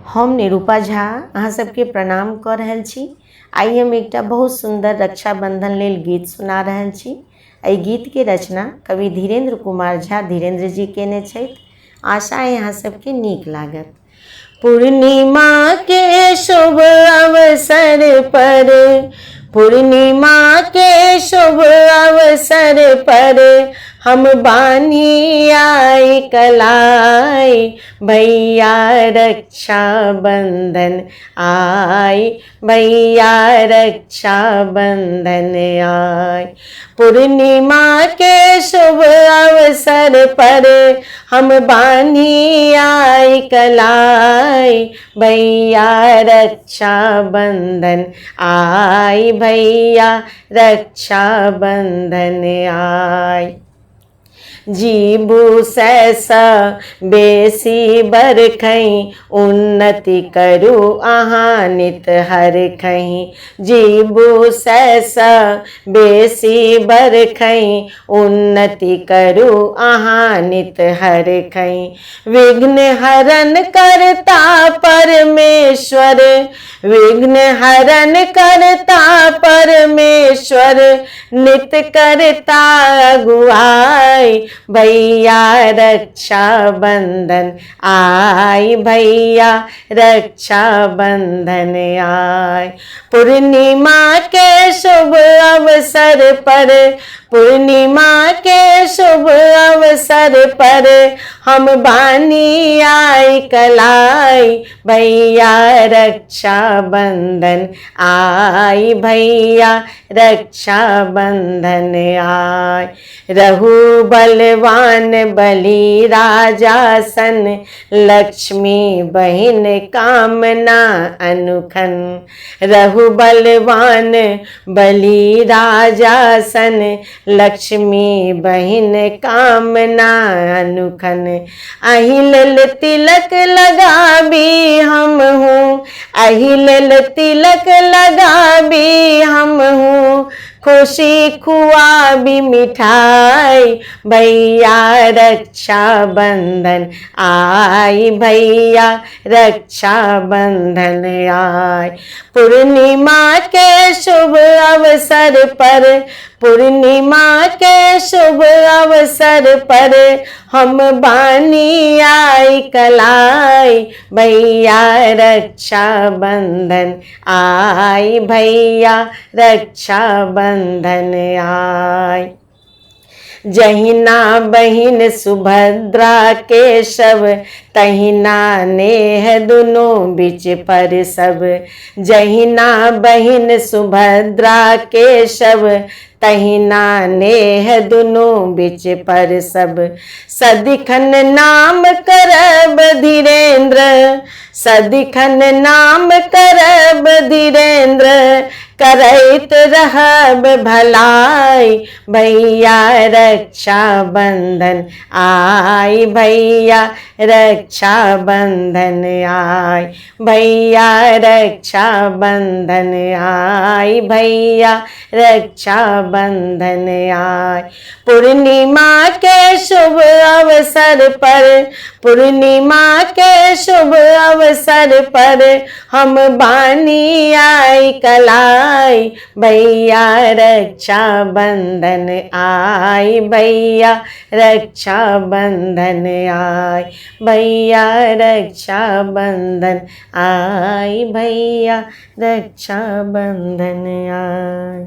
हम निरूपा झा अहाँ सबके प्रणाम कर रहल छी। आइ हम एकटा बहुत सुंदर रक्षाबंधन लेल गीत सुना रहल छी। एहि गीत के रचना कवि धीरेन्द्र कुमार झा धीरेन्द्र जी केने छथि। आशा है अहाँ सबके नीक लागत। पूर्णिमा के शुभ अवसर पर, पूर्णिमा के शुभ अवसर पर हम बानी आई कलाई, भैया रक्षा बंधन आई, भैया रक्षा बंधन आई। पूर्णिमा के शुभ अवसर पर हम बानी आई कलाई, भैया रक्षा बंधन आई, भैया रक्षा बंधन आई। जीबू सैसा बेसी बरखई, उन्नति करू अहाँ नित हर खई। जीबू सैसा बेसी बरखई, उन्नति करू अहाँ नित हर खई। विघ्न हरण करता परमेश्वर, विघ्न हरण करता परमेश्वर नित करता अगुआई, भैया रक्षा बंधन आई, भैया रक्षा बंधन आई। पूर्णिमा के शुभ अवसर पर, पूर्णिमा के शुभ अवसर पर हम बानी आई कलाई, भैया रक्षा बंधन आई, भैया रक्षा बंधन आई। रहु बलवान बलि राजासन, लक्ष्मी बहिन कामना अनुखन। रहु बलवान बलि राजासन, लक्ष्मी बहिन कामना अनुखन। अहिल तिलक लगाबी हम हूँ, अहिल तिलक लगाबी हम हूँ, खुशी खुआबी मिठाई, भैया रक्षा बंधन आई, भैया रक्षा बंधन आई। पूर्णिमा के शुभ अवसर पर, पूर्णिमा के शुभ अवसर पर हम बानी आई कलाई, भैया रक्षा बंधन आई, भैया रक्षा बंधन आई। जहिना बहिन सुभद्रा के शव, तहिना नेह दुनों बिच पर सब। जहिना बहिन सुभद्रा के शव, तहिना नेह दुनों बिच पर सब। सदिखन नाम करब धीरेन्द्र, सदिखन नाम करब धीरेन्द्र, करैत रहब भलाई, भैया रक्षा बंधन आई, भैया रक्षा बंधन आई, भैया रक्षा बंधन आई, भैया रक्षा बंधन आई। पूर्णिमा के शुभ अवसर पर, पूर्णिमा के शुभ अवसर पर हम बानी आई कलाई, भैया रक्षा बंधन आई, भैया रक्षा बंधन आई, भैया रक्षा बंधन आई, भैया रक्षा बंधन आई।